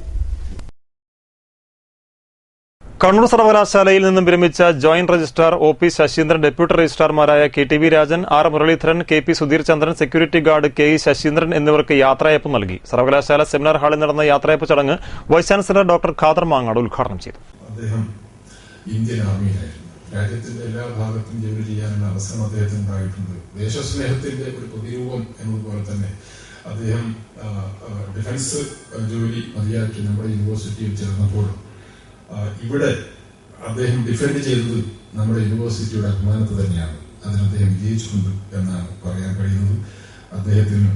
കണ്ണൂർ സർവകലാശാലയിൽ നിന്നും വിരമിച്ച joint registrar OP Sasheendran, deputy രജിസ്ട്രാർമാരായ KTV Rajan, R Muraleedharan, KP Sudheer Chandran, security guard KE Sasheendran എന്നിവർക്ക് യാത്രയയപ്പ് നൽകി. സർവകലാശാല സെമിനാർ ഹാളിൽ നടന്ന യാത്രയയപ്പ് ചടങ്ങ് vice chancellor doctor Khader Mangad ഉദ്ഘാടനം ചെയ്തു. അദ്ദേഹം ഇന്ത്യൻ ആർമിയിലായിരുന്നു. രാജ്യത്തിന്റെ എല്ലാ ഭാഗത്തും ജോലി ചെയ്യാനുള്ള അവസരം അദ്ദേഹത്തിന് ഉണ്ടായിട്ടുണ്ട്. ദേശസ്നേഹത്തിന്റെ ഒരു പ്രതിരൂപം എന്നതുപോലെ തന്നെ അദ്ദേഹം ഡിഫൻസ് ജോലി മതിയാക്കി നമ്മുടെ യൂണിവേഴ്സിറ്റിയിൽ ചേർന്നപ്പോൾ ഇവിടെ അദ്ദേഹം ഡിഫെൻഡ് ചെയ്തത് നമ്മുടെ യൂണിവേഴ്സിറ്റിയുടെ അഭിമാനത്തെ തന്നെയാണ്. അതിന് അദ്ദേഹം വിജയിച്ചിട്ടുണ്ട് എന്നാണ് പറയാൻ കഴിയുന്നത്. അദ്ദേഹത്തിന്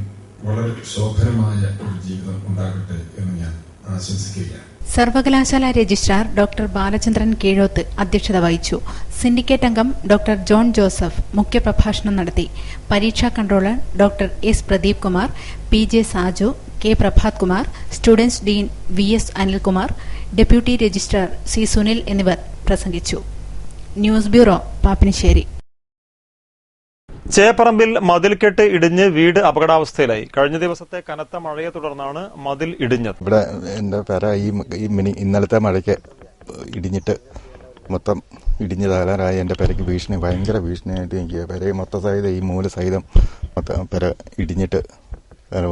വളരെ ശോഭനമായ ഒരു ജീവിതം ഉണ്ടാകട്ടെ എന്ന് ഞാൻ ആശംസിക്കുകയാണ്. സർവകലാശാല രജിസ്ട്രാർ ഡോക്ടർ ബാലചന്ദ്രൻ കീഴോത്ത് അധ്യക്ഷത വഹിച്ചു. സിൻഡിക്കേറ്റ് അംഗം ഡോക്ടർ ജോൺ ജോസഫ് മുഖ്യപ്രഭാഷണം നടത്തി. പരീക്ഷാ controller doctor S Pradeep Kumar, PJ Saju, K Prabhath Kumar, students dean VS Anilkumar, deputy registrar C Sunil എന്നിവർ പ്രസംഗിച്ചു. News bureau, Pappinisseri. ചേപ്പറമ്പിൽ മതിൽക്കെട്ട് ഇടിഞ്ഞ് വീട് അപകടാവസ്ഥയിലായി. കഴിഞ്ഞ ദിവസത്തെ കനത്ത മഴയെ തുടർന്നാണ് മതിൽ ഇടിഞ്ഞത്. ഇവിടെ എന്റെ പെര ഇന്നലത്തെ മഴയ്ക്ക് ഇടിഞ്ഞിട്ട് മൊത്തം ഇടിഞ്ഞ് തകരാറായി. എന്റെ പെരയ്ക്ക് ഭീഷണി, ഭയങ്കര ഭീഷണിയായിട്ട് എനിക്ക് പെര മൊത്തം സഹിതം ഈ മൂല സഹിതം മൊത്തം പെര ഇടിഞ്ഞിട്ട്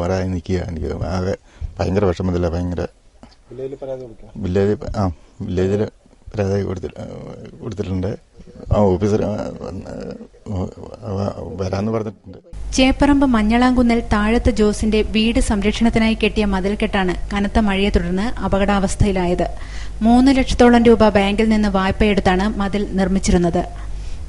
വരായി നിൽക്കുക. എനിക്ക് ആകെ ഭയങ്കര വിഷമത്തില്ല. ഭയങ്കര വില്ലേജിൽ പരാതി കൊടുത്തിട്ടുണ്ട്. ഓഫീസർ വരാന്ന് പറഞ്ഞിട്ടുണ്ട്. ചേപ്പറമ്പ് മഞ്ഞളാംകുന്നൽ താഴത്ത് ജോസിന്റെ വീട് സംരക്ഷണത്തിനായി കെട്ടിയ മതിൽക്കെട്ടാണ് കനത്ത മഴയെ തുടർന്ന് അപകടാവസ്ഥയിലായത്. 3 ലക്ഷത്തോളം രൂപ ബാങ്കിൽ നിന്ന് വായ്പയെടുത്താണ് മതിൽ നിർമ്മിച്ചിരുന്നത്.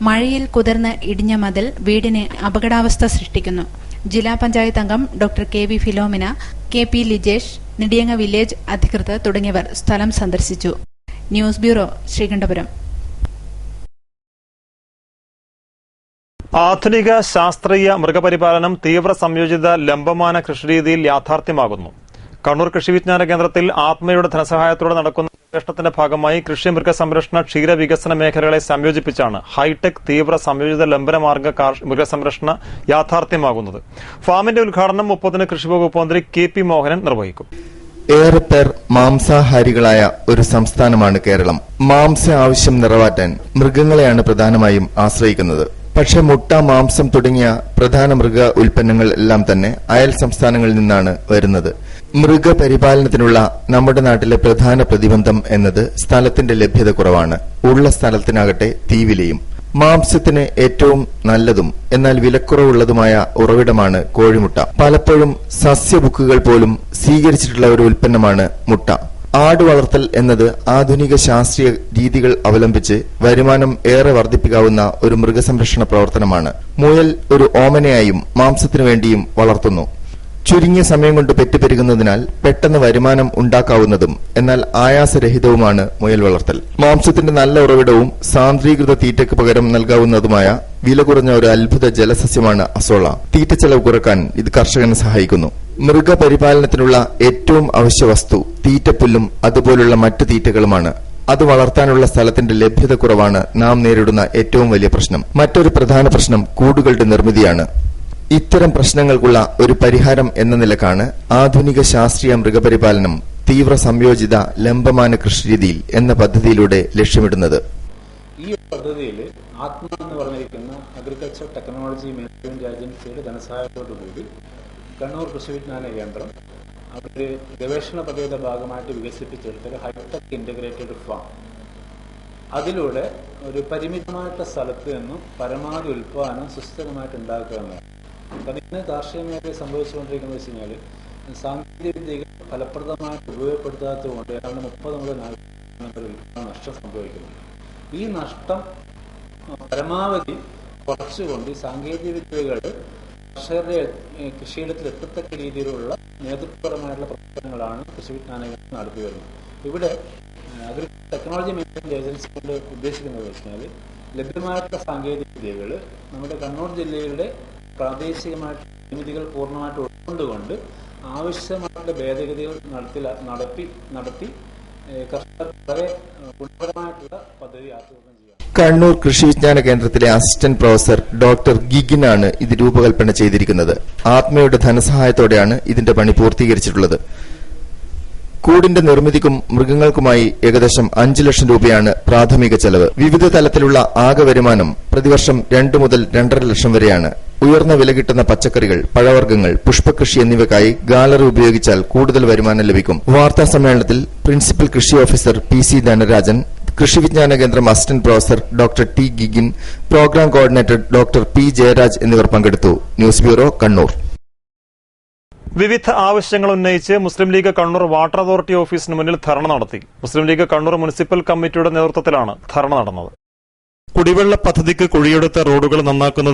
മഴയിൽ കുതിർന്ന് ഇടിഞ്ഞ മതിൽ വീടിന് അപകടാവസ്ഥ സൃഷ്ടിക്കുന്നു. ജില്ലാ പഞ്ചായത്ത് അംഗം doctor K V Philomina, K P Lijesh, Nediyanga village അധികൃതർ തുടങ്ങിയവർ സ്ഥലം സന്ദർശിച്ചു. News bureau, Sreekandapuram. ആധുനിക ശാസ്ത്രീയ മൃഗപരിപാലനം തീവ്ര സംയോജിത ലംബമാന കൃഷിരീതിയിൽ യാഥാർത്ഥ്യമാകുന്നു. കണ്ണൂർ കൃഷി വിജ്ഞാന കേന്ദ്രത്തിൽ ആത്മയുടെ ധനസഹായത്തോടെ നടക്കുന്ന ഗവേഷണത്തിന്റെ ഭാഗമായി കൃഷി മൃഗസംരക്ഷണ ക്ഷീരവികസന മേഖലകളെ സംയോജിപ്പിച്ചാണ് ഹൈടെക് തീവ്ര സംയോജിത ലംബനമാർഗ മൃഗസംരക്ഷണ യാഥാർത്ഥ്യമാകുന്നത്. ഫാമിന്റെ ഉദ്ഘാടനം 30-ന് കൃഷി വകുപ്പ് മന്ത്രി കെ പി മോഹനൻ നിർവഹിക്കും. ഏറെ പേർ മാംസാഹാരികളായ ഒരു സംസ്ഥാനമാണ് കേരളം. മാംസ ആവശ്യം നിറവേറ്റാൻ മൃഗങ്ങളെയാണ് പ്രധാനമായും ആശ്രയിക്കുന്നത്. പക്ഷെ മുട്ട, മാംസം തുടങ്ങിയ പ്രധാന മൃഗ ഉൽപ്പന്നങ്ങൾ എല്ലാം തന്നെ അയൽ സംസ്ഥാനങ്ങളിൽ നിന്നാണ് വരുന്നത്. മൃഗപരിപാലനത്തിനുള്ള നമ്മുടെ നാട്ടിലെ പ്രധാന പ്രതിബന്ധം എന്നത് സ്ഥലത്തിന്റെ ലഭ്യത കുറവാണ്. ഉള്ള സ്ഥലത്തിനാകട്ടെ തീവിലയും. മാംസത്തിന് ഏറ്റവും നല്ലതും എന്നാൽ വിലക്കുറവുള്ളതുമായ ഉറവിടമാണ് കോഴിമുട്ട. പലപ്പോഴും സസ്യബുക്കുകൾ പോലും സ്വീകരിച്ചിട്ടുള്ള ഒരു ഉൽപ്പന്നമാണ് മുട്ട. ആട് വളർത്തൽ എന്നത് ആധുനിക ശാസ്ത്രീയ രീതികൾ അവലംബിച്ച് വരുമാനം ഏറെ വർദ്ധിപ്പിക്കാവുന്ന ഒരു മൃഗസംരക്ഷണ പ്രവർത്തനമാണ്. മുയൽ ഒരു ഓമനയായും മാംസത്തിനു വേണ്ടിയും വളർത്തുന്നു. ചുരുങ്ങിയ സമയം കൊണ്ട് പെറ്റുപെരുകുന്നതിനാൽ പെട്ടെന്ന് വരുമാനം ഉണ്ടാക്കാവുന്നതും എന്നാൽ ആയാസരഹിതവുമാണ് മുയൽ വളർത്തൽ. മാംസത്തിന്റെ നല്ല ഉറവിടവും സാന്ദ്രീകൃത തീറ്റയ്ക്ക് പകരം നൽകാവുന്നതുമായ വില കുറഞ്ഞ ഒരു അത്ഭുത ജലസസ്യമാണ് അസോള. തീറ്റച്ചെലവ് കുറക്കാൻ ഇത് കർഷകനെ സഹായിക്കുന്നു. മൃഗപരിപാലനത്തിനുള്ള ഏറ്റവും അവശ്യ വസ്തു തീറ്റപ്പുല്ലും അതുപോലുള്ള മറ്റു തീറ്റകളുമാണ്. അത് വളർത്താനുള്ള സ്ഥലത്തിന്റെ ലഭ്യത കുറവാണ് നാം നേരിടുന്ന ഏറ്റവും വലിയ പ്രശ്നം. മറ്റൊരു പ്രധാന പ്രശ്നം കൂടുകളുടെ നിർമ്മിതിയാണ്. ഇത്തരം പ്രശ്നങ്ങൾക്കുള്ള ഒരു പരിഹാരം എന്ന നിലക്കാണ് ആധുനിക ശാസ്ത്രീയ മൃഗപരിപാലനം തീവ്ര സംയോജിത ലംബമാന കൃഷിരീതിയിൽ എന്ന പദ്ധതിയിലൂടെ ലക്ഷ്യമിടുന്നത്. ഈ പദ്ധതിയിൽ ആത്മ എന്ന് പറഞ്ഞിരിക്കുന്ന അഗ്രികൾച്ചർ ടെക്നോളജി മാനേജ്മെന്റ് ഏജൻസിയുടെ ധനസഹായത്തോടുകൂടി കണ്ണൂർ കൃഷി വിജ്ഞാന കേന്ദ്രം അവർ ഗവേഷണ പദ്ധതിയുടെ ഭാഗമായിട്ട് വികസിപ്പിച്ചെടുത്തൊരു ഹൈടെക് ഇന്റഗ്രേറ്റഡ് ഫാം, അതിലൂടെ ഒരു പരിമിതമായിട്ടുള്ള സ്ഥലത്ത് നിന്നും പരമാവധി ഉൽപ്പാദനം സുസ്ഥിരമായിട്ട് ഉണ്ടാക്കുക എന്നതാണ്. ഇന്ന് കാർഷിക മേഖലയിൽ സംഭവിച്ചുകൊണ്ടിരിക്കുന്നത് വെച്ച് കഴിഞ്ഞാൽ സാങ്കേതിക വിദ്യകൾ ഫലപ്രദമായിട്ട് ഉപയോഗപ്പെടുത്താത്തതുകൊണ്ട് ഏതാണ്ട് 30 മുതൽ 40% ഉൽപ്പാദന നഷ്ടം സംഭവിക്കുന്നുണ്ട്. ഈ നഷ്ടം പരമാവധി കുറച്ചുകൊണ്ട് ഈ സാങ്കേതിക വിദ്യകൾ കർഷകരുടെ കൃഷിയിടത്തിൽ എത്തത്തക്ക രീതിയിലുള്ള നേതൃത്വപരമായിട്ടുള്ള പ്രവർത്തനങ്ങളാണ് കൃഷി വിജ്ഞാന കേന്ദ്രം നടത്തി വരുന്നത്. ഇവിടെ അഗ്രികൾച്ചർ ടെക്നോളജി മാനേജ്മെന്റ് ഏജൻസി കൊണ്ട് ഉദ്ദേശിക്കുന്നത് വെച്ചാൽ ലഭ്യമായിട്ടുള്ള സാങ്കേതിക വിദ്യകൾ നമ്മുടെ കണ്ണൂർ ജില്ലയുടെ പ്രാദേശികമായിട്ടുള്ള പരിമിതികൾ പൂർണ്ണമായിട്ട് ഉൾക്കൊണ്ടുകൊണ്ട് ആവശ്യമായിട്ടുള്ള ഭേദഗതികൾ നടത്തി കർഷകർ വളരെ ഗുണപരമായിട്ടുള്ള പദ്ധതി ആസൂത്രണം ചെയ്യുക. കണ്ണൂർ കൃഷി വിജ്ഞാന കേന്ദ്രത്തിലെ അസിസ്റ്റന്റ് പ്രൊഫസർ ഡോക്ടർ ഗിഗിനാണ് ഇത് രൂപകൽപ്പന ചെയ്തിരിക്കുന്നത്. ആത്മയുടെ ധനസഹായത്തോടെയാണ് ഇതിന്റെ പണി പൂർത്തീകരിച്ചിട്ടുള്ളത്. കൂടിന്റെ നിർമ്മിതിക്കും മൃഗങ്ങൾക്കുമായി ഏകദേശം 5 ലക്ഷം രൂപയാണ് പ്രാഥമിക ചെലവ്. വിവിധ തലത്തിലുള്ള ആകെ വരുമാനം പ്രതിവർഷം 2 മുതൽ 2.5 ലക്ഷം വരെയാണ്. ഉയർന്ന വില കിട്ടുന്ന പച്ചക്കറികൾ, പഴവർഗ്ഗങ്ങൾ, പുഷ്പകൃഷി എന്നിവയ്ക്കായി ഗാലറി ഉപയോഗിച്ചാൽ കൂടുതൽ വരുമാനം ലഭിക്കും. വാർത്താ സമ്മേളനത്തിൽ പ്രിൻസിപ്പൽ കൃഷി ഓഫീസർ PC ധനരാജൻ, കൃഷി വിജ്ഞാന കേന്ദ്രം assistant professor doctor T Gigin, programme coordinator doctor P Jayaraj എന്നിവർ പങ്കെടുത്തു. News bureau, Kannur. വിവിധ ആവശ്യങ്ങൾ ഉന്നയിച്ച് Muslim League Kannur water authority ഓഫീസിന് മുന്നിൽ ധർണ നടത്തി. മുസ്ലിം ലീഗ് കണ്ണൂർ മുനിസിപ്പൽ കമ്മിറ്റിയുടെ നേതൃത്വത്തിലാണ് ധർണ നടന്നത്. കുടിവെള്ള പദ്ധതിക്ക് കുഴിയെടുത്ത റോഡുകൾ നന്നാക്കുന്നത്